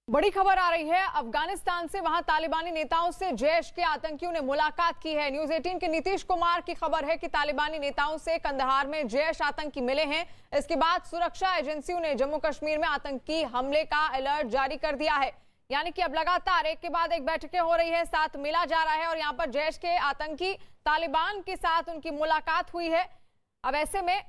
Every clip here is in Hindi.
बड़ी खबर आ रही है अफगानिस्तान से। वहां तालिबानी नेताओं से जैश के आतंकियों ने मुलाकात की है। न्यूज़ 18 के नीतीश कुमार की खबर है कि तालिबानी नेताओं से कंदहार में जैश आतंकी मिले हैं। इसके बाद सुरक्षा एजेंसियों ने जम्मू कश्मीर में आतंकी हमले का अलर्ट जारी कर दिया है। यानी कि अब लगातार एक के बाद एक बैठकें हो रही है, साथ मिला जा रहा है और यहाँ पर जैश के आतंकी तालिबान के साथ उनकी मुलाकात हुई है। अब ऐसे में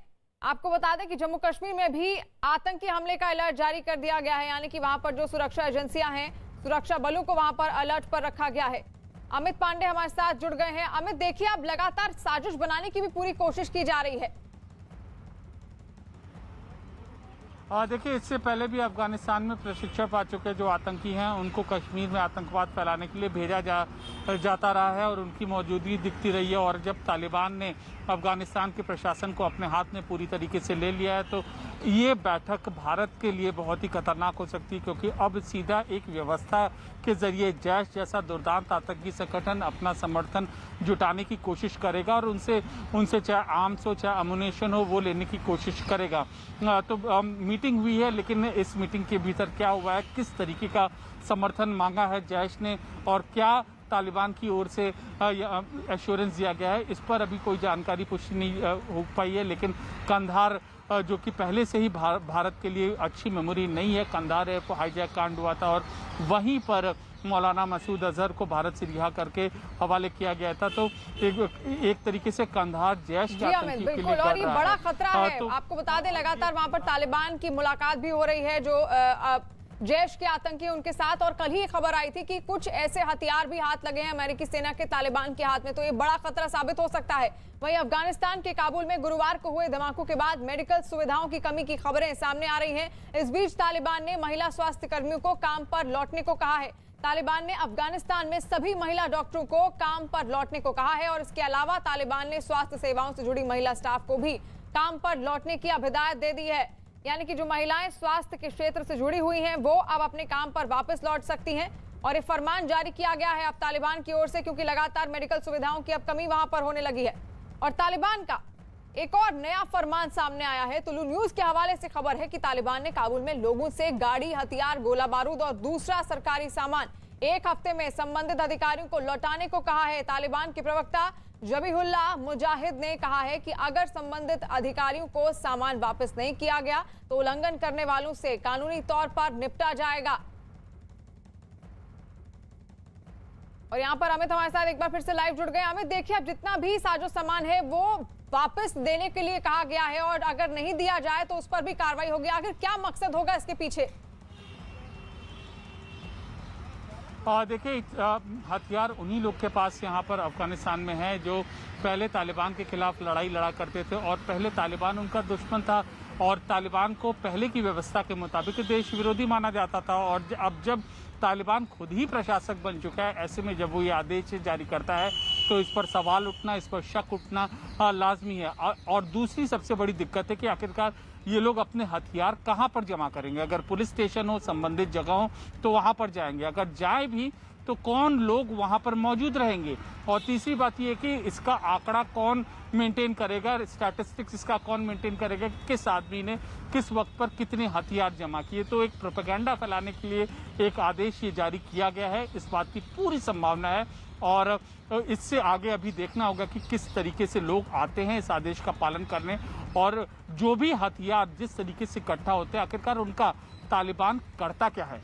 आपको बता दें कि जम्मू कश्मीर में भी आतंकी हमले का अलर्ट जारी कर दिया गया है। यानी कि वहां पर जो सुरक्षा एजेंसियां हैं, सुरक्षा बलों को वहां पर अलर्ट पर रखा गया है। अमित पांडे हमारे साथ जुड़ गए हैं। अमित, देखिए अब लगातार साजिश बनाने की भी पूरी कोशिश की जा रही है। देखिए, इससे पहले भी अफगानिस्तान में प्रशिक्षण पा चुके जो आतंकी हैं उनको कश्मीर में आतंकवाद फैलाने के लिए भेजा जाता रहा है और उनकी मौजूदगी दिखती रही है। और जब तालिबान ने अफगानिस्तान के प्रशासन को अपने हाथ में पूरी तरीके से ले लिया है तो ये बैठक भारत के लिए बहुत ही खतरनाक हो सकती है, क्योंकि अब सीधा एक व्यवस्था के जरिए जैश जैसा दुर्दांत आतंकी संगठन अपना समर्थन जुटाने की कोशिश करेगा और उनसे चाहे आर्म्स हो चाहे अम्युनिशन हो वो लेने की कोशिश करेगा। तो मीटिंग हुई है, लेकिन इस मीटिंग के भीतर क्या हुआ है, किस तरीके का समर्थन मांगा है जैश ने और क्या तालिबान की ओर से एश्योरेंस दिया गया है, इस पर अभी कोई जानकारी पुष्टि नहीं हो पाई है। लेकिन कंधार जो कि पहले से ही भारत के लिए अच्छी मेमोरी नहीं है, कंधार है, हाईजैक कांड हुआ था और वहीं पर मौलाना मसूद अजहर को भारत से रिहा करके हवाले किया गया था। तो एक तरीके से कंधार जैश के आतंकी के लिए और ये बड़ा खतरा है। तो आपको बता दें लगातार वहां पर तालिबान की मुलाकात भी हो रही है जो जैश के आतंकी उनके साथ। और कल ही खबर आई थी कि कुछ ऐसे हथियार भी हाथ लगे हैं अमेरिकी सेना के तालिबान के हाथ में, तो ये बड़ा खतरा साबित हो सकता है। वहीं अफगानिस्तान के काबुल में गुरुवार को हुए धमाकों के बाद मेडिकल सुविधाओं की कमी की खबरें सामने आ रही हैं। इस बीच तालिबान ने महिला स्वास्थ्य कर्मियों को काम पर लौटने को कहा है। तालिबान ने अफगानिस्तान में सभी महिला डॉक्टरों को काम पर लौटने को कहा है और इसके अलावा तालिबान ने स्वास्थ्य सेवाओं से जुड़ी महिला स्टाफ को भी काम पर लौटने की अब हिदायत दे दी है। यानी कि जो महिलाएं स्वास्थ्य के क्षेत्र से जुड़ी हुई हैं वो अब अपने काम पर वापस लौट सकती हैं और ये फरमान जारी किया गया है अब तालिबान की ओर से, क्योंकि लगातार मेडिकल सुविधाओं की अब कमी वहां पर होने लगी है। और तालिबान का एक और नया फरमान सामने आया है। तुलु न्यूज के हवाले से खबर है कि तालिबान ने काबुल में लोगों से गाड़ी, हथियार, गोला बारूद और दूसरा सरकारी सामान एक हफ्ते में संबंधित अधिकारियों को लौटाने को कहा है। तालिबान के प्रवक्ता जबीहुल्लाह मुजाहिद ने कहा है कि अगर संबंधित अधिकारियों को सामान वापस नहीं किया गया तो उल्लंघन करने वालों से कानूनी तौर पर निपटा जाएगा। और यहाँ पर अमित हमारे साथ एक बार फिर से लाइव जुड़ गए। अमित, देखिए अब जितना भी साजो सामान है वो वापस देने के लिए कहा गया है और अगर नहीं दिया जाए तो उस पर भी कार्रवाई होगी। आखिर क्या मकसद होगा इसके पीछे? देखिए, हथियार उन्हीं लोग के पास यहाँ पर अफगानिस्तान में है जो पहले तालिबान के खिलाफ लड़ाई लड़ा करते थे और पहले तालिबान उनका दुश्मन था और तालिबान को पहले की व्यवस्था के मुताबिक देश विरोधी माना जाता था। और अब जब तालिबान खुद ही प्रशासक बन चुका है, ऐसे में जब वो ये आदेश जारी करता है तो इस पर सवाल उठना, इस पर शक उठना लाजमी है। और दूसरी सबसे बड़ी दिक्कत है कि आखिरकार ये लोग अपने हथियार कहाँ पर जमा करेंगे। अगर पुलिस स्टेशन हो, संबंधित जगह हो तो वहाँ पर जाएंगे, अगर जाए भी तो कौन लोग वहाँ पर मौजूद रहेंगे। और तीसरी बात ये कि इसका आंकड़ा कौन मेंटेन करेगा, स्टैटिस्टिक्स इसका कौन मेंटेन करेगा, किस आदमी ने किस वक्त पर कितने हथियार जमा किए। तो एक प्रोपेगेंडा फैलाने के लिए एक आदेश ये जारी किया गया है, इस बात की पूरी संभावना है। और इससे आगे अभी देखना होगा कि किस तरीके से लोग आते हैं इस आदेश का पालन करने और जो भी हथियार जिस तरीके से इकट्ठा होते हैं आखिरकार उनका तालिबान करता क्या है।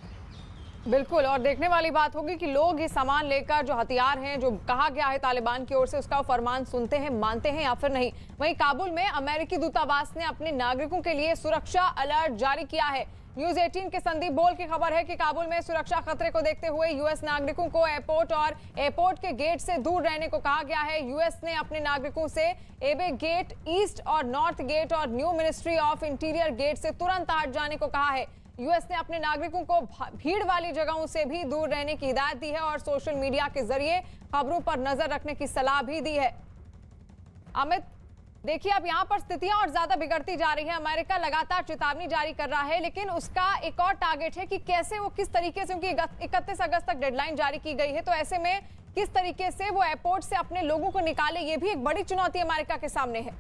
बिल्कुल, और देखने वाली बात होगी कि लोग ये सामान लेकर जो हथियार हैं जो कहा गया है तालिबान की ओर से उसका फरमान सुनते हैं, मानते हैं या फिर नहीं। वहीं काबुल में अमेरिकी दूतावास ने अपने नागरिकों के लिए सुरक्षा अलर्ट जारी किया है। न्यूज़ 18 के संदीप बोल की खबर है कि काबुल में सुरक्षा खतरे को देखते हुए यूएस नागरिकों को एयरपोर्ट और एयरपोर्ट के गेट से दूर रहने को कहा गया है। यूएस ने अपने नागरिकों से एबे गेट, ईस्ट और नॉर्थ गेट और New Ministry of Interior Gate से तुरंत हट जाने को कहा है। यूएस ने अपने नागरिकों को भीड़ वाली जगहों से भी दूर रहने की हिदायत दी है और सोशल मीडिया के जरिए खबरों पर नजर रखने की सलाह भी दी है। अमित, देखिए अब यहाँ पर स्थितियां और ज्यादा बिगड़ती जा रही है। अमेरिका लगातार चेतावनी जारी कर रहा है, लेकिन उसका एक और टारगेट है कि कैसे वो किस तरीके से, उनकी 31 अगस्त तक डेडलाइन जारी की गई है, तो ऐसे में किस तरीके से वो एयरपोर्ट से अपने लोगों को निकाले, ये भी एक बड़ी चुनौती अमेरिका के सामने है।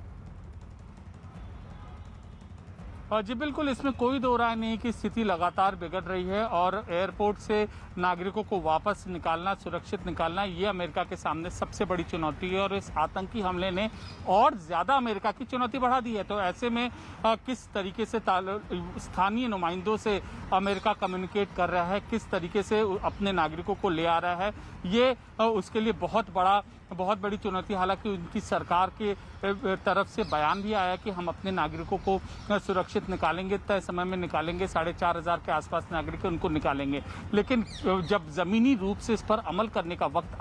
जी बिल्कुल, इसमें कोई दो राय नहीं कि स्थिति लगातार बिगड़ रही है और एयरपोर्ट से नागरिकों को वापस निकालना, सुरक्षित निकालना, ये अमेरिका के सामने सबसे बड़ी चुनौती है और इस आतंकी हमले ने और ज़्यादा अमेरिका की चुनौती बढ़ा दी है। तो ऐसे में किस तरीके से स्थानीय नुमाइंदों से अमेरिका कम्युनिकेट कर रहा है, किस तरीके से अपने नागरिकों को ले आ रहा है, ये उसके लिए बहुत बड़ी चुनौती। हालांकि उनकी सरकार के तरफ से बयान भी आया कि हम अपने नागरिकों को सुरक्षित निकालेंगे, तय समय में निकालेंगे, 4,500 के आसपास नागरिक उनको निकालेंगे। लेकिन जब ज़मीनी रूप से इस पर अमल करने का वक्त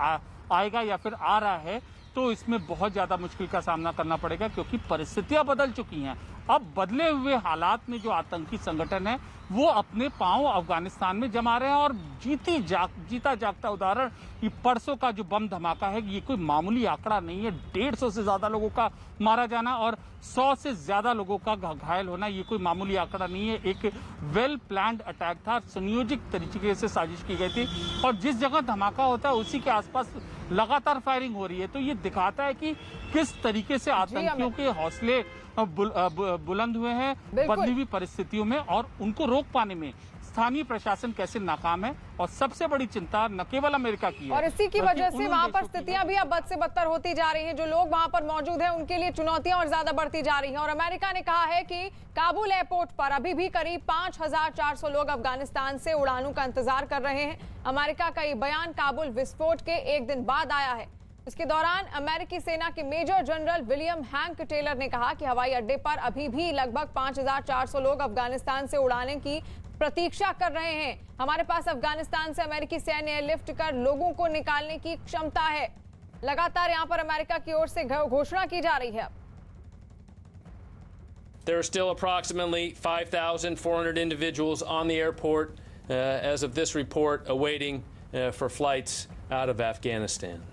आएगा या फिर आ रहा है तो इसमें बहुत ज़्यादा मुश्किल का सामना करना पड़ेगा, क्योंकि परिस्थितियां बदल चुकी हैं। अब बदले हुए हालात में जो आतंकी संगठन है वो अपने पांव अफगानिस्तान में जमा रहे हैं और जीता जागता उदाहरण ये परसों का जो बम धमाका है, ये कोई मामूली आंकड़ा नहीं है। 150 से ज़्यादा लोगों का मारा जाना और 100 से ज़्यादा लोगों का घायल होना, ये कोई मामूली आंकड़ा नहीं है। एक वेल प्लान्ड अटैक था, सुनियोजित तरीके से साजिश की गई थी और जिस जगह धमाका होता है उसी के आसपास लगातार फायरिंग हो रही है। तो ये दिखाता है कि किस तरीके से आतंकियों के हौसले बुलंद हुए हैं बदली हुई परिस्थितियों में और उनको रोक पाने में स्थानीय प्रशासन कैसे नाकाम है। और सबसे बड़ी चिंता न केवल अमेरिका की है, और इसी की वजह से वहां पर स्थितियां भी अब बद से बदतर होती जा रही हैं। जो लोग वहां पर मौजूद हैं उनके लिए चुनौतियां और ज्यादा बढ़ती जा रही हैं। और अमेरिका ने कहा है कि काबुल एयरपोर्ट पर अभी भी करीब 5,400 लोग अफगानिस्तान से उड़ानों का इंतजार कर रहे हैं। अमेरिका का ये बयान काबुल विस्फोट के एक दिन बाद आया है। इसके दौरान अमेरिकी सेना के Major General William Hank Taylor ने कहा कि हवाई अड्डे पर अभी भी लगभग 5,400 लोग अफगानिस्तान से उड़ाने की प्रतीक्षा कर रहे हैं। हमारे पास अफगानिस्तान से अमेरिकी सैन्य एयरलिफ्ट कर लोगों को निकालने की क्षमता है। लगातार यहां पर अमेरिका की ओर से घोषणा की जा रही है। There are still approximately 5,400 individuals on the airport as of this report awaiting for flights out of Afghanistan.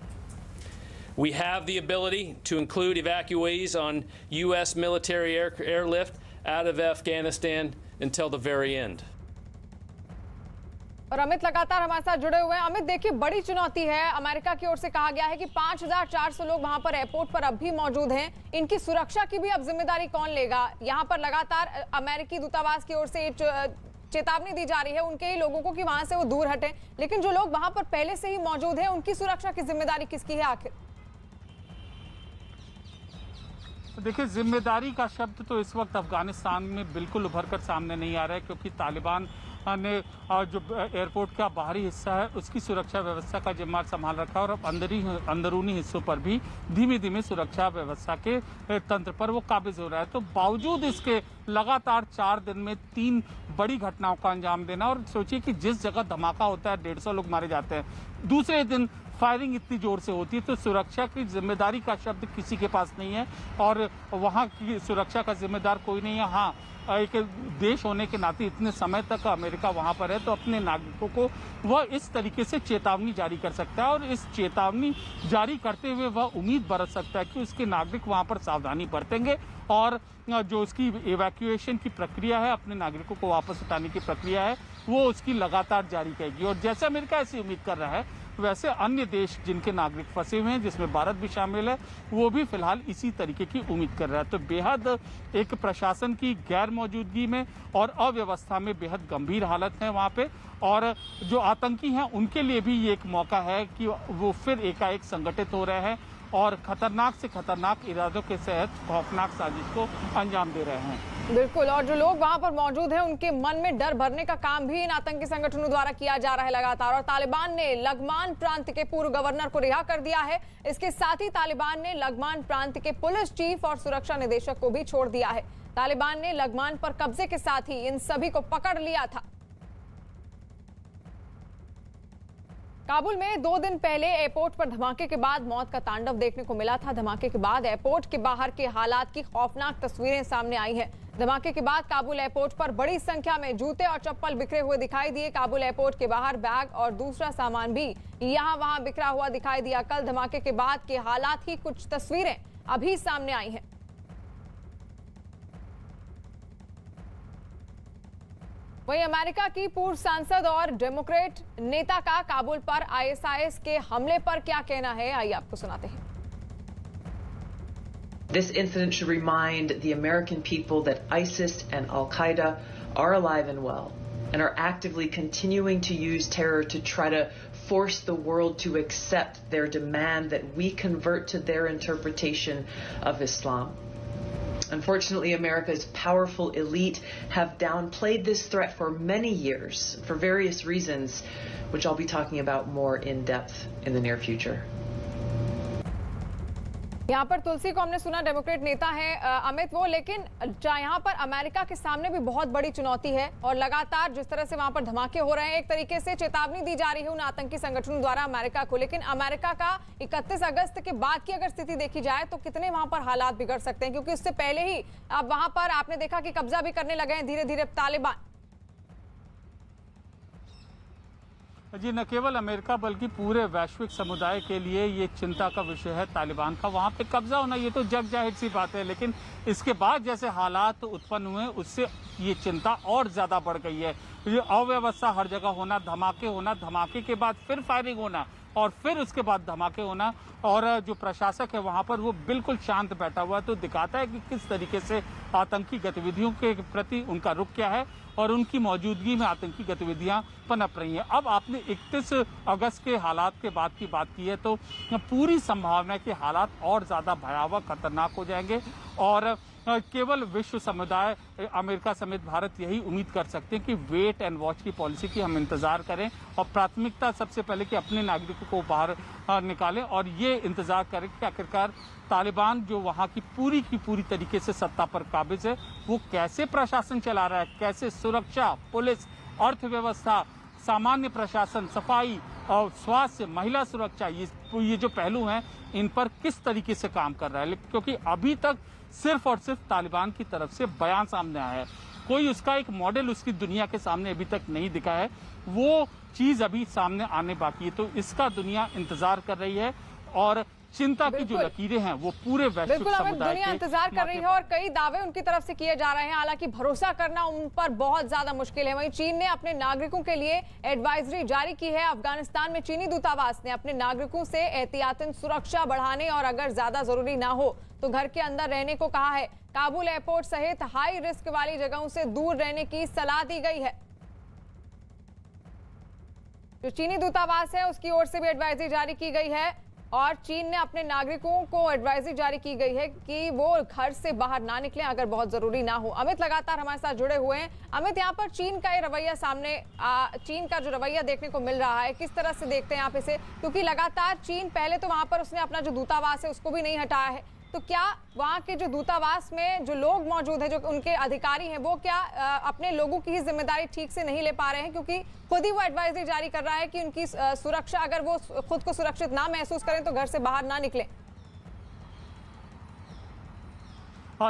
We have the ability to include evacuees on U.S. military airlift out of Afghanistan until the very end. और अमित लगातार हमारे साथ जुड़े हुए हैं। अमित, देखिए, बड़ी चुनौती है। अमेरिका की ओर से कहा गया है कि 5,400 लोग वहां पर एयरपोर्ट पर अब भी मौजूद हैं। इनकी सुरक्षा की भी अब जिम्मेदारी कौन लेगा? यहां पर लगातार अमेरिकी दूतावास की ओर से चेतावनी दी जा रही है उनके ही लोगों को कि वहां से वो दूर हटें, लेकिन जो लोग वहां पर पहले से ही मौजूद हैं उनकी सुरक्षा की जिम्मेदारी किसकी है आखिर? देखिए, जिम्मेदारी का शब्द तो इस वक्त अफगानिस्तान में बिल्कुल उभर कर सामने नहीं आ रहा है, क्योंकि तालिबान ने जो एयरपोर्ट का बाहरी हिस्सा है उसकी सुरक्षा व्यवस्था का जिम्मा संभाल रखा है और अब अंदरूनी हिस्सों पर भी धीमे धीमे सुरक्षा व्यवस्था के तंत्र पर वो काबिज हो रहा है। तो बावजूद इसके लगातार 4 दिन में 3 बड़ी घटनाओं का अंजाम देना, और सोचिए कि जिस जगह धमाका होता है 150 लोग मारे जाते हैं, दूसरे दिन फायरिंग इतनी जोर से होती है, तो सुरक्षा की जिम्मेदारी का शब्द किसी के पास नहीं है और वहाँ की सुरक्षा का जिम्मेदार कोई नहीं है। हाँ, एक देश होने के नाते इतने समय तक अमेरिका वहाँ पर है तो अपने नागरिकों को वह इस तरीके से चेतावनी जारी कर सकता है और इस चेतावनी जारी करते हुए वह उम्मीद बरत सकता है कि उसके नागरिक वहाँ पर सावधानी बरतेंगे और जो उसकी इवैक्यूएशन की प्रक्रिया है, अपने नागरिकों को वापस उठाने की प्रक्रिया है, वो उसकी लगातार जारी रहेगी। और जैसे अमेरिका ऐसी उम्मीद कर रहा है, वैसे अन्य देश जिनके नागरिक फंसे हुए हैं, जिसमें भारत भी शामिल है, वो भी फिलहाल इसी तरीके की उम्मीद कर रहा है। तो बेहद एक प्रशासन की गैर मौजूदगी में और अव्यवस्था में बेहद गंभीर हालत है वहाँ पे, और जो आतंकी हैं उनके लिए भी ये एक मौका है कि वो फिर एकाएक संगठित हो रहे हैं और खतरनाक से खतरनाक इरादों के तहत खौफनाक साजिश को अंजाम दे रहे हैं। बिल्कुल, और जो लोग वहां पर मौजूद हैं उनके मन में डर भरने का काम भी इन आतंकी संगठनों द्वारा किया जा रहा है लगातार। और तालिबान ने लगमान प्रांत के पूर्व गवर्नर को रिहा कर दिया है। इसके साथ ही तालिबान ने लगमान प्रांत के पुलिस चीफ और सुरक्षा निदेशक को भी छोड़ दिया है। तालिबान ने लगमान पर कब्जे के साथ ही इन सभी को पकड़ लिया था। काबुल में 2 दिन पहले एयरपोर्ट पर धमाके के बाद मौत का तांडव देखने को मिला था। धमाके के बाद एयरपोर्ट के बाहर के हालात की खौफनाक तस्वीरें सामने आई हैं। धमाके के बाद काबुल एयरपोर्ट पर बड़ी संख्या में जूते और चप्पल बिखरे हुए दिखाई दिए। काबुल एयरपोर्ट के बाहर बैग और दूसरा सामान भी यहाँ वहां बिखरा हुआ दिखाई दिया। कल धमाके के बाद के हालात की कुछ तस्वीरें अभी सामने आई हैं। वहीं अमेरिका की पूर्व सांसद और डेमोक्रेट नेता का काबुल पर आईएसआईएस के हमले पर क्या कहना है, आइए आपको सुनाते हैं। This incident should remind the American people that ISIS and Al-Qaeda are alive and well and are actively continuing to use terror to try to force the world to accept their demand that we convert to their interpretation of Islam. Unfortunately, America's powerful elite have downplayed this threat for many years for various reasons, which I'll be talking about more in depth in the near future. यहाँ पर तुलसी को हमने सुना, डेमोक्रेट नेता है अमित वो, लेकिन यहाँ पर अमेरिका के सामने भी बहुत बड़ी चुनौती है और लगातार जिस तरह से वहां पर धमाके हो रहे हैं, एक तरीके से चेतावनी दी जा रही है उन आतंकी संगठनों द्वारा अमेरिका को। लेकिन अमेरिका का 31 अगस्त के बाद की अगर स्थिति देखी जाए तो कितने वहां पर हालात बिगड़ सकते हैं, क्योंकि उससे पहले ही अब वहां पर आपने देखा कि कब्जा भी करने लगे हैं धीरे धीरे तालिबान। जी, न केवल अमेरिका बल्कि पूरे वैश्विक समुदाय के लिए ये चिंता का विषय है तालिबान का वहाँ पे कब्जा होना। ये तो जग जाहिर सी बात है, लेकिन इसके बाद जैसे हालात उत्पन्न हुए उससे ये चिंता और ज़्यादा बढ़ गई है। ये अव्यवस्था हर जगह होना, धमाके होना, धमाके के बाद फिर फायरिंग होना और फिर उसके बाद धमाके होना, और जो प्रशासक है वहाँ पर वो बिल्कुल शांत बैठा हुआ है, तो दिखाता है कि किस तरीके से आतंकी गतिविधियों के प्रति उनका रुख क्या है और उनकी मौजूदगी में आतंकी गतिविधियां पनप रही हैं। अब आपने 31 अगस्त के हालात के बाद की बात की है, तो पूरी संभावना है कि हालात और ज़्यादा भयावह खतरनाक हो जाएंगे और केवल विश्व समुदाय अमेरिका समेत भारत यही उम्मीद कर सकते हैं कि वेट एंड वॉच की पॉलिसी की हम इंतज़ार करें और प्राथमिकता सबसे पहले कि अपने नागरिकों को बाहर निकालें और ये इंतज़ार करें कि आखिरकार तालिबान जो वहाँ की पूरी तरीके से सत्ता पर काबिज है वो कैसे प्रशासन चला रहा है, कैसे सुरक्षा, पुलिस, अर्थव्यवस्था, सामान्य प्रशासन, सफाई और स्वास्थ्य, महिला सुरक्षा, ये जो पहलू हैं इन पर किस तरीके से काम कर रहा है। क्योंकि अभी तक सिर्फ और सिर्फ तालिबान की तरफ से बयान सामने आया है, कोई उसका एक मॉडल उसकी दुनिया के सामने अभी तक नहीं दिखा है, वो चीज़ अभी सामने आने बाकी है। तो इसका दुनिया इंतजार कर रही है और चिंता की जो लकीरें हैं वो पूरे वैश्विक समुदाय दुनिया इंतजार कर रही है और कई दावे उनकी तरफ से किए जा रहे हैं, हालांकि भरोसा करना उन पर बहुत ज्यादा मुश्किल है। वहीं चीन ने अपने नागरिकों के लिए एडवाइजरी जारी की है। अफगानिस्तान में चीनी दूतावास ने अपने नागरिकों से एहतियातन सुरक्षा बढ़ाने और अगर ज्यादा जरूरी ना हो तो घर के अंदर रहने को कहा है। काबुल एयरपोर्ट सहित हाई रिस्क वाली जगहों से दूर रहने की सलाह दी गई है। जो चीनी दूतावास है उसकी ओर से भी एडवाइजरी जारी की गई है और चीन ने अपने नागरिकों को एडवाइजरी जारी की गई है कि वो घर से बाहर ना निकलें अगर बहुत जरूरी ना हो। अमित लगातार हमारे साथ जुड़े हुए हैं। अमित, यहाँ पर चीन का ये रवैया चीन का जो रवैया देखने को मिल रहा है, किस तरह से देखते हैं आप इसे? क्योंकि लगातार चीन पहले तो वहां पर उसने अपना जो दूतावास है उसको भी नहीं हटाया है, तो क्या वहाँ के जो दूतावास में जो लोग मौजूद हैं, जो उनके अधिकारी हैं, वो क्या अपने लोगों की ही जिम्मेदारी ठीक से नहीं ले पा रहे हैं? क्योंकि खुद ही वो एडवाइजरी जारी कर रहा है कि उनकी सुरक्षा, अगर वो खुद को सुरक्षित ना महसूस करें तो घर से बाहर ना निकलें।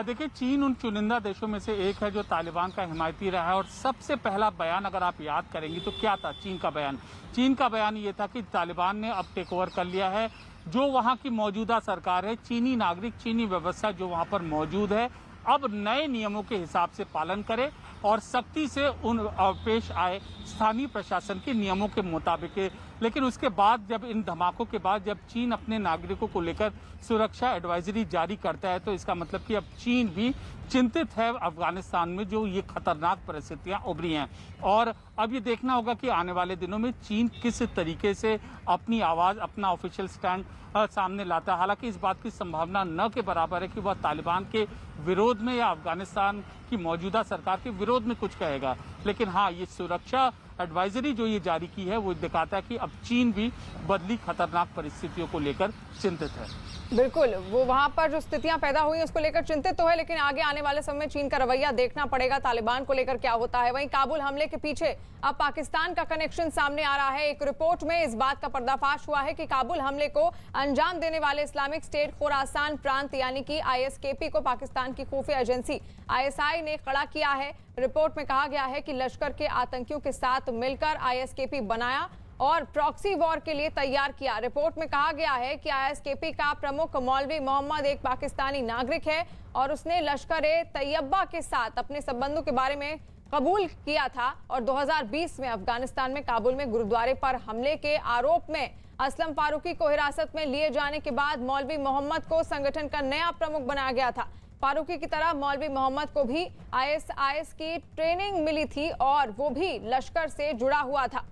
देखिए, चीन उन चुनिंदा देशों में से एक है जो तालिबान का हिमायती रहा है और सबसे पहला बयान अगर आप याद करेंगी तो क्या था चीन का बयान? चीन का बयान ये था कि तालिबान ने अब टेक ओवर कर लिया है, जो वहाँ की मौजूदा सरकार है, चीनी नागरिक, चीनी व्यवस्था जो वहाँ पर मौजूद है अब नए नियमों के हिसाब से पालन करे और सख्ती से उन पेश आए स्थानीय प्रशासन के नियमों के मुताबिक। लेकिन उसके बाद जब इन धमाकों के बाद जब चीन अपने नागरिकों को लेकर सुरक्षा एडवाइजरी जारी करता है तो इसका मतलब कि अब चीन भी चिंतित है अफगानिस्तान में जो ये खतरनाक परिस्थितियां उभरी हैं और अब ये देखना होगा कि आने वाले दिनों में चीन किस तरीके से अपनी आवाज़, अपना ऑफिशियल स्टैंड सामने लाता है। हालांकि इस बात की संभावना न के बराबर है कि वह तालिबान के विरोध में या अफगानिस्तान की मौजूदा सरकार के विरोध में कुछ कहेगा, लेकिन हाँ, ये सुरक्षा एडवाइजरी जो ये जारी की है वो दिखाता है कि अब चीन भी बदली खतरनाक परिस्थितियों को लेकर चिंतित है। बिल्कुल, वो वहां पर जो स्थितियां पैदा हुई उसको लेकर चिंतित तो है, लेकिन आगे आने वाले समय में चीन का रवैया देखना पड़ेगा, तालिबान को लेकर क्या होता है। वहीं काबुल हमले के पीछे अब पाकिस्तान का कनेक्शन सामने आ रहा है। एक रिपोर्ट में इस बात का पर्दाफाश हुआ है कि काबुल हमले को अंजाम देने वाले इस्लामिक स्टेट खुरासान प्रांत यानी कि ISKP को पाकिस्तान की खुफिया एजेंसी ISI ने खड़ा किया है। रिपोर्ट में कहा गया है कि लश्कर के आतंकियों के साथ मिलकर ISKP बनाया और प्रॉक्सी वॉर के लिए तैयार किया। रिपोर्ट में कहा गया है कि ISKP का प्रमुख मौलवी मोहम्मद एक पाकिस्तानी नागरिक है और उसने लश्कर-ए-तैयबा के साथ अपने संबंधों के बारे में कबूल किया था और 2020 में अफगानिस्तान में काबुल में गुरुद्वारे पर हमले के आरोप में असलम फारूकी को हिरासत में लिए जाने के बाद मौलवी मोहम्मद को संगठन का नया प्रमुख बनाया गया था। फारूकी की तरह मौलवी मोहम्मद को भी आईएसआईएस की ट्रेनिंग मिली थी और वो भी लश्कर से जुड़ा हुआ था।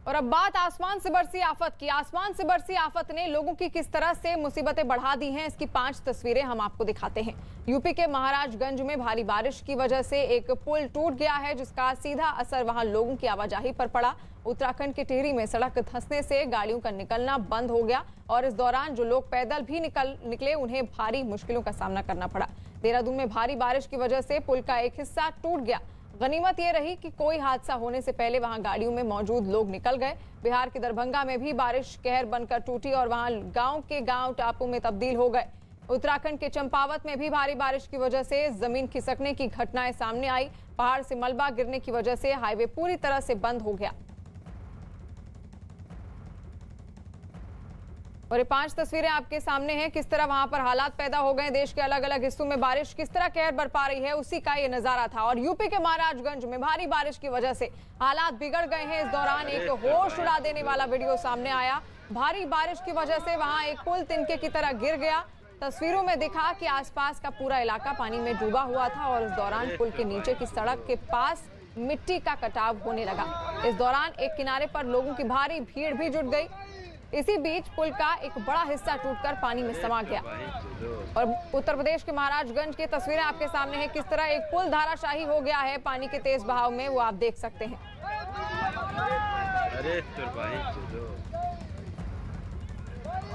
और अब बात आसमान से बरसी आफत की। आसमान से बरसी आफत ने लोगों की किस तरह से मुसीबतें बढ़ा दी हैं, इसकी 5 तस्वीरें हम आपको दिखाते हैं। यूपी के महाराजगंज में भारी बारिश की वजह से एक पुल टूट गया है, जिसका सीधा असर वहां लोगों की आवाजाही पर पड़ा। उत्तराखंड के टिहरी में सड़क धंसने से गाड़ियों का निकलना बंद हो गया और इस दौरान जो लोग पैदल भी निकले उन्हें भारी मुश्किलों का सामना करना पड़ा। देहरादून में भारी बारिश की वजह से पुल का एक हिस्सा टूट गया। गनीमत ये रही कि कोई हादसा होने से पहले वहां गाड़ियों में मौजूद लोग निकल गए। बिहार के दरभंगा में भी बारिश कहर बनकर टूटी और वहां गांव के गांव टापू में तब्दील हो गए। उत्तराखंड के चंपावत में भी भारी बारिश की वजह से जमीन खिसकने की घटनाएं सामने आई। पहाड़ से मलबा गिरने की वजह से हाईवे पूरी तरह से बंद हो गया। और ये 5 तस्वीरें आपके सामने हैं, किस तरह वहां पर हालात पैदा हो गए। देश के अलग अलग हिस्सों में बारिश किस तरह कहर बरपा रही है, उसी का ये नजारा था। और यूपी के महाराजगंज में भारी बारिश की वजह से हालात बिगड़ गए हैं। इस दौरान एक होश उड़ा देने वाला वीडियो सामने आया। भारी बारिश की वजह से वहां एक पुल तिनके की तरह गिर गया। तस्वीरों में दिखा कि आसपास का पूरा इलाका पानी में डूबा हुआ था और इस दौरान पुल के नीचे की सड़क के पास मिट्टी का कटाव होने लगा। इस दौरान एक किनारे पर लोगों की भारी भीड़ भी जुट गई। इसी बीच पुल का एक बड़ा हिस्सा टूटकर पानी में समा गया। और उत्तर प्रदेश के महाराजगंज की तस्वीरें आपके सामने हैं, किस तरह एक पुल धाराशाही हो गया है पानी के तेज बहाव में, वो आप देख सकते हैं।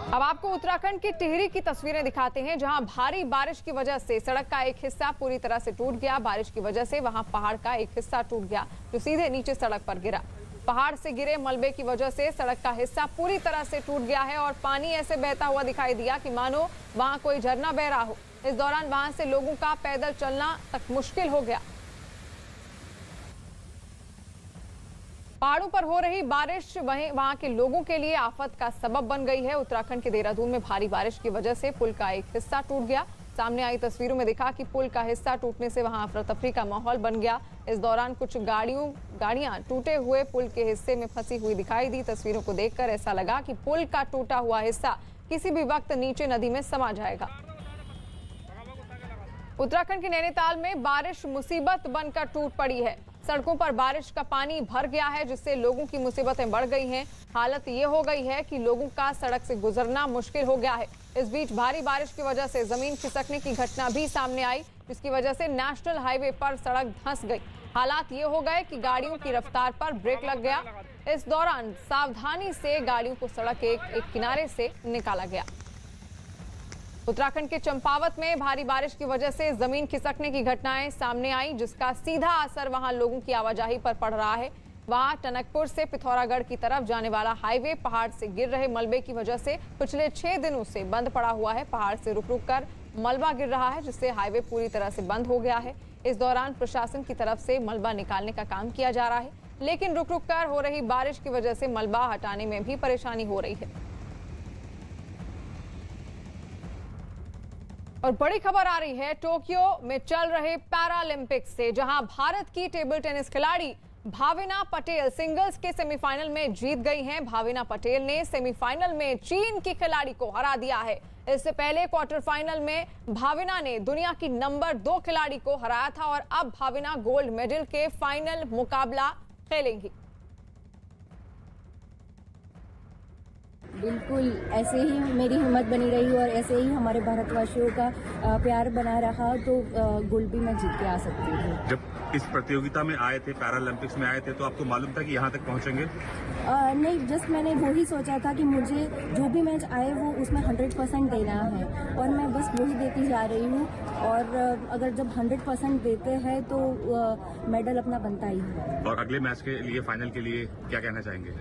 अब आपको उत्तराखंड की टिहरी की तस्वीरें दिखाते हैं, जहां भारी बारिश की वजह से सड़क का एक हिस्सा पूरी तरह से टूट गया। बारिश की वजह से वहां पहाड़ का एक हिस्सा टूट गया जो सीधे नीचे सड़क पर गिरा। पहाड़ से गिरे मलबे की वजह से सड़क का हिस्सा पूरी तरह से टूट गया है और पानी ऐसे बहता हुआ दिखाई दिया कि मानो वहां कोई झरना बह रहा हो। इस दौरान वहां से लोगों का पैदल चलना तक मुश्किल हो गया। पहाड़ों पर हो रही बारिश वहां के लोगों के लिए आफत का सबब बन गई है। उत्तराखंड के देहरादून में भारी बारिश की वजह से पुल का एक हिस्सा टूट गया। सामने आई तस्वीरों में दिखा कि पुल का हिस्सा टूटने से वहां अफरा तफरी का माहौल बन गया। इस दौरान कुछ गाड़ियां टूटे हुए पुल के हिस्से में फंसी हुई दिखाई दी। तस्वीरों को देखकर ऐसा लगा कि पुल का टूटा हुआ हिस्सा किसी भी वक्त नीचे नदी में समा जाएगा। उत्तराखंड के नैनीताल में बारिश मुसीबत बनकर टूट पड़ी है। सड़कों पर बारिश का पानी भर गया है, जिससे लोगों की मुसीबतें बढ़ गई हैं। हालत ये हो गई है कि लोगों का सड़क से गुजरना मुश्किल हो गया है। इस बीच भारी बारिश की वजह से जमीन खिसकने की घटना भी सामने आई, जिसकी वजह से नेशनल हाईवे पर सड़क धंस गई। हालात ये हो गए कि गाड़ियों की रफ्तार पर ब्रेक लग गया। इस दौरान सावधानी से गाड़ियों को सड़क के एक किनारे से निकाला गया। उत्तराखंड के चंपावत में भारी बारिश की वजह से जमीन खिसकने की घटनाएं सामने आई, जिसका सीधा असर वहां लोगों की आवाजाही पर पड़ रहा है। वहां टनकपुर से पिथौरागढ़ की तरफ जाने वाला हाईवे पहाड़ से गिर रहे मलबे की वजह से पिछले 6 दिनों से बंद पड़ा हुआ है। पहाड़ से रुक रुक कर मलबा गिर रहा है, जिससे हाईवे पूरी तरह से बंद हो गया है। इस दौरान प्रशासन की तरफ से मलबा निकालने का काम किया जा रहा है, लेकिन रुक रुक कर हो रही बारिश की वजह से मलबा हटाने में भी परेशानी हो रही है। और बड़ी खबर आ रही है टोक्यो में चल रहे पैरालंपिक्स से, जहां भारत की टेबल टेनिस खिलाड़ी भाविना पटेल सिंगल्स के सेमीफाइनल में जीत गई हैं। भाविना पटेल ने सेमीफाइनल में चीन की खिलाड़ी को हरा दिया है। इससे पहले क्वार्टर फाइनल में भाविना ने दुनिया की नंबर 2 खिलाड़ी को हराया था और अब भाविना गोल्ड मेडल के फाइनल मुकाबला खेलेंगी। बिल्कुल ऐसे ही मेरी हिम्मत बनी रही और ऐसे ही हमारे भारतवासियों का प्यार बना रहा तो गोल्ड भी मैं जीत के आ सकती हूँ। जब इस प्रतियोगिता में आए थे, पैरालंपिक्स में आए थे, तो आपको मालूम था कि यहाँ तक पहुँचेंगे? नहीं, जस्ट मैंने वही सोचा था कि मुझे जो भी मैच आए वो उसमें 100% देना है और मैं बस वही देती जा रही हूँ। और अगर जब 100% देते हैं तो मेडल अपना बनता ही है। और अगले मैच के लिए, फाइनल के लिए क्या कहना चाहेंगे?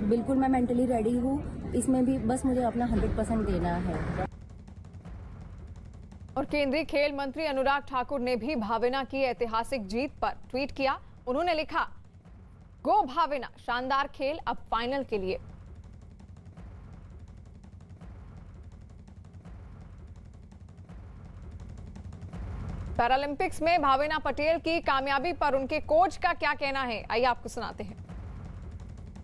बिल्कुल मैं मेंटली रेडी हूँ, इसमें भी बस मुझे अपना 100% देना है। और केंद्रीय खेल मंत्री अनुराग ठाकुर ने भी भाविना की ऐतिहासिक जीत पर ट्वीट किया। उन्होंने लिखा, गो भाविना, शानदार खेल, अब फाइनल के लिए। पैरालंपिक्स में भाविना पटेल की कामयाबी पर उनके कोच का क्या कहना है, आइए आपको सुनाते हैं।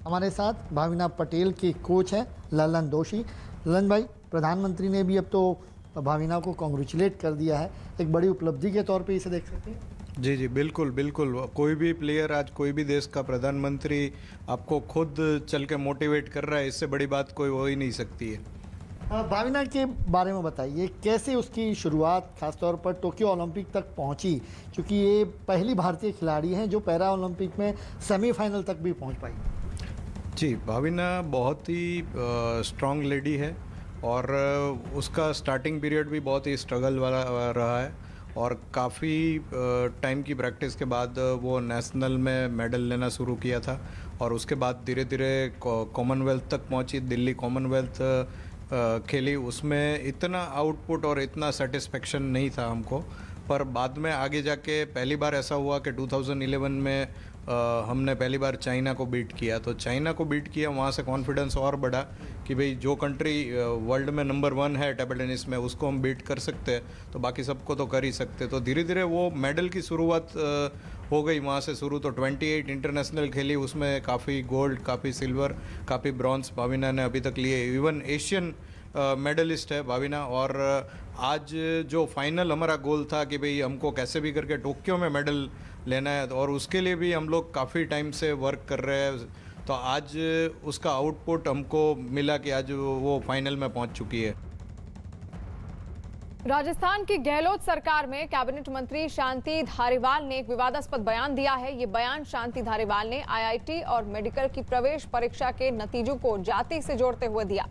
हमारे साथ भाविना पटेल के कोच हैं ललन दोषी। ललन भाई, प्रधानमंत्री ने भी अब तो भाविना को कॉन्ग्रेचुलेट कर दिया है, एक बड़ी उपलब्धि के तौर पे इसे देख सकते हैं। जी जी, बिल्कुल बिल्कुल। कोई भी प्लेयर, आज कोई भी देश का प्रधानमंत्री आपको खुद चल के मोटिवेट कर रहा है, इससे बड़ी बात कोई हो ही नहीं सकती है। भाविना के बारे में बताइए, कैसे उसकी शुरुआत खासतौर पर टोक्यो ओलंपिक तक पहुंची, क्योंकि ये पहली भारतीय खिलाड़ी हैं जो पैरा ओलंपिक में सेमीफाइनल तक भी पहुंच पाई। जी, भाविना बहुत ही स्ट्रॉन्ग लेडी है और उसका स्टार्टिंग पीरियड भी बहुत ही स्ट्रगल वाला रहा है और काफ़ी टाइम की प्रैक्टिस के बाद वो नेशनल में मेडल लेना शुरू किया था और उसके बाद धीरे धीरे कॉमनवेल्थ तक पहुंची। दिल्ली कॉमनवेल्थ खेली, उसमें इतना आउटपुट और इतना सेटिस्फेक्शन नहीं था हमको, पर बाद में आगे जाके पहली बार ऐसा हुआ कि 2011 में हमने पहली बार चाइना को बीट किया। तो चाइना को बीट किया, वहाँ से कॉन्फिडेंस और बढ़ा कि भाई जो कंट्री वर्ल्ड में नंबर 1 है टेबल टेनिस में, उसको हम बीट कर सकते हैं तो बाकी सबको तो कर ही सकते। तो धीरे धीरे वो मेडल की शुरुआत हो गई वहाँ से शुरू। तो 28 इंटरनेशनल खेली, उसमें काफ़ी गोल्ड, काफ़ी सिल्वर, काफ़ी ब्रॉन्ज भाविना ने अभी तक लिए। इवन एशियन मेडलिस्ट है भाविना। और आज जो फाइनल हमारा गोल था कि भाई हमको कैसे भी करके टोक्यो में मेडल लेना है और उसके लिए भी हम लोग काफ़ी टाइम से वर्क कर रहे हैं। तो आज उसका आउटपुट हमको मिला कि आज वो फाइनल में पहुंच चुकी है। राजस्थान की गहलोत सरकार में कैबिनेट मंत्री शांति धारीवाल ने एक विवादास्पद बयान दिया है। ये बयान शांति धारीवाल ने आईआईटी और मेडिकल की प्रवेश परीक्षा के नतीजों को जाति से जोड़ते हुए दिया।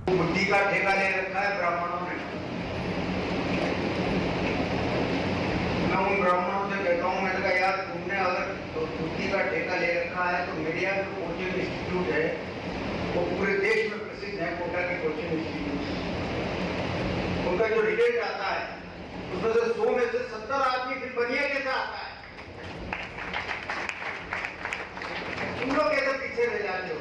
बुद्धि का ठेका ले रखा है ब्राह्मणों ने। मैं उन ब्राह्मणों से कहता हूँ, मैंने कहा यार तुमने अगर बुद्धि का ठेका ले रखा है तो मीडिया जो कोचिंग इंस्टीट्यूट है वो पूरे देश में प्रसिद्ध है, कोटा की कोचिंग इंस्टीट्यूट। उनका जो रिजल्ट आता है उसमें से 100 में से 70 आदमी फिर बनिया कैसे आता है? तुम लोग कैसे पीछे रह जाते हो?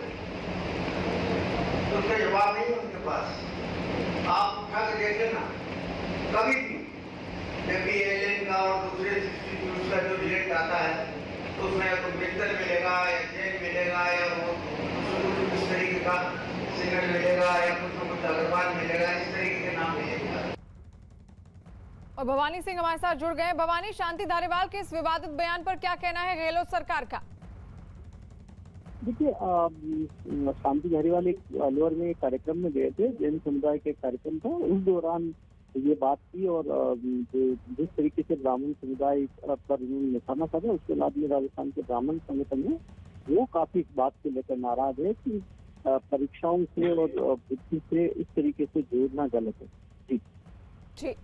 तो उसका जवाब नहीं है उनके पास। आप उठा के देखे ना, कभी भी एएलएन का और दूसरे इंस्टीट्यूट का जो रिजल्ट आता है तो उसमें तो मित्तल मिलेगा या जैन मिलेगा या वो इस तरीके का सिंगल मिलेगा या कुछ अग्रवाल मिलेगा, इस तरीके के नाम मिलेगा। और भवानी सिंह हमारे साथ जुड़ गए। भवानी, शांति धारीवाल के इस विवादित बयान पर क्या कहना है गहलोत सरकार का? देखिए, शांति धारीवाल एक अलवर में कार्यक्रम में गए थे, जैन समुदाय के कार्यक्रम था, उस दौरान ये बात की और जिस तरीके से ब्राह्मण समुदाय पर निशाना साधा, उसके बाद में राजस्थान के ब्राह्मण संगठन है वो काफी इस बात को लेकर नाराज है कि परीक्षाओं से और बुद्धि से इस तरीके से जोड़ना गलत है। जी।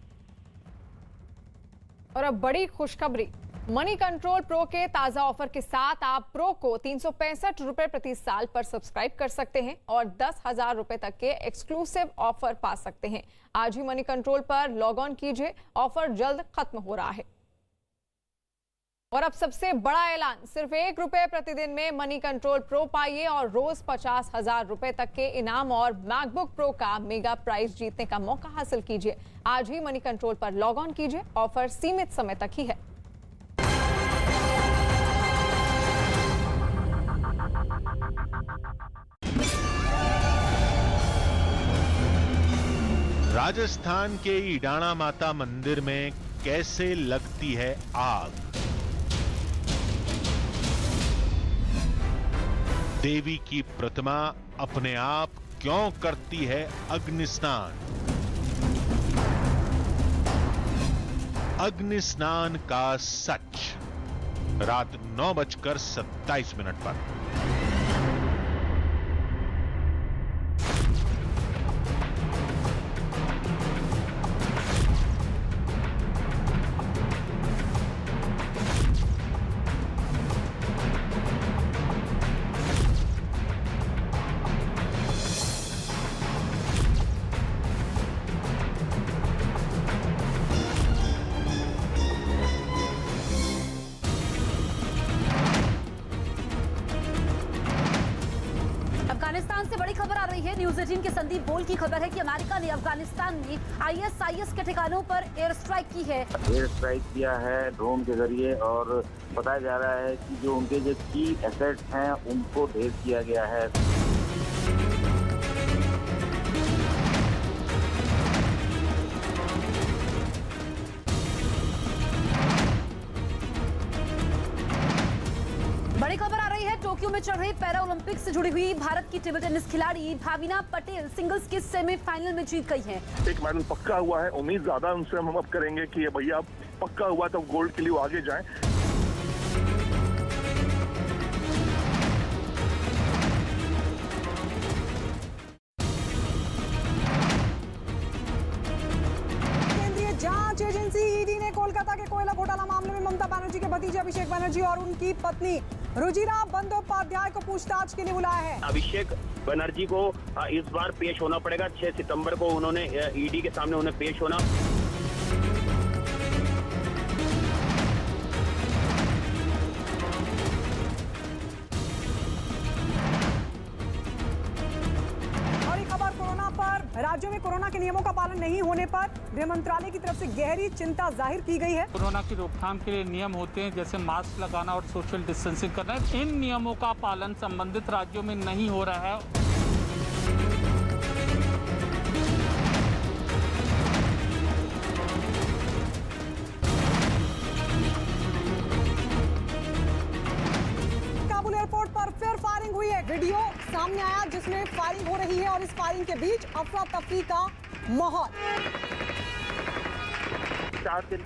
और अब बड़ी खुशखबरी, मनी कंट्रोल प्रो के ताजा ऑफर के साथ आप प्रो को 365 रुपए प्रति साल पर सब्सक्राइब कर सकते हैं और 10,000 रुपए तक के एक्सक्लूसिव ऑफर पा सकते हैं। आज ही मनी कंट्रोल पर लॉग ऑन कीजिए, ऑफर जल्द खत्म हो रहा है। और अब सबसे बड़ा ऐलान, सिर्फ 1 रुपए प्रतिदिन में मनी कंट्रोल प्रो पाइए और रोज 50,000 रुपए तक के इनाम और मैकबुक प्रो का मेगा प्राइज जीतने का मौका हासिल कीजिए। आज ही मनी कंट्रोल पर लॉग ऑन कीजिए, ऑफर सीमित समय तक ही है। राजस्थान के ईडाणा माता मंदिर में कैसे लगती है आग? देवी की प्रतिमा अपने आप क्यों करती है अग्नि स्नान? अग्नि स्नान का सच, रात 9:27 पर। न्यूज 18 के संदीप बोल की खबर है कि अमेरिका ने अफगानिस्तान में ISIS के ठिकानों पर एयर स्ट्राइक की है। एयर स्ट्राइक किया है ड्रोन के जरिए और बताया जा रहा है कि जो उनके जो की एसेट्स हैं उनको ढेर किया गया है। बड़ी खबर आ रही है टोक्यो में चल रही पैरा ओलंपिक्स से जुड़ी हुई भारत की टेबल टेनिस खिलाड़ी भाविना पटेल सिंगल्स के सेमीफाइनल में जीत गई है। एक मेडल पक्का हुआ है, उम्मीद ज्यादा उनसे हम अब करेंगे कि भैया पक्का हुआ तो गोल्ड के लिए आगे जाएं। जांच एजेंसी ईडी ने कोलकाता के कोयला घोटाला मामले में ममता बनर्जी के भतीजे अभिषेक बनर्जी और उनकी पत्नी रुजिरा बंदोपाध्याय को पूछताछ के लिए बुलाया है। अभिषेक बनर्जी को इस बार पेश होना पड़ेगा। 6 सितंबर को उन्होंने ईडी के सामने उन्हें पेश होना। राज्यों में कोरोना के नियमों का पालन नहीं होने पर गृह मंत्रालय की तरफ से गहरी चिंता जाहिर की गई है। कोरोना की रोकथाम के लिए नियम होते हैं जैसे मास्क लगाना और सोशल डिस्टेंसिंग करना। इन नियमों का पालन संबंधित राज्यों में नहीं हो रहा है। काबुल एयरपोर्ट पर फिर फायरिंग हुई है। वीडियो सामने आया जिसमें फायरिंग हो रही है और इस फायरिंग के बीच अफरा तफरी का माहौल। 4 दिन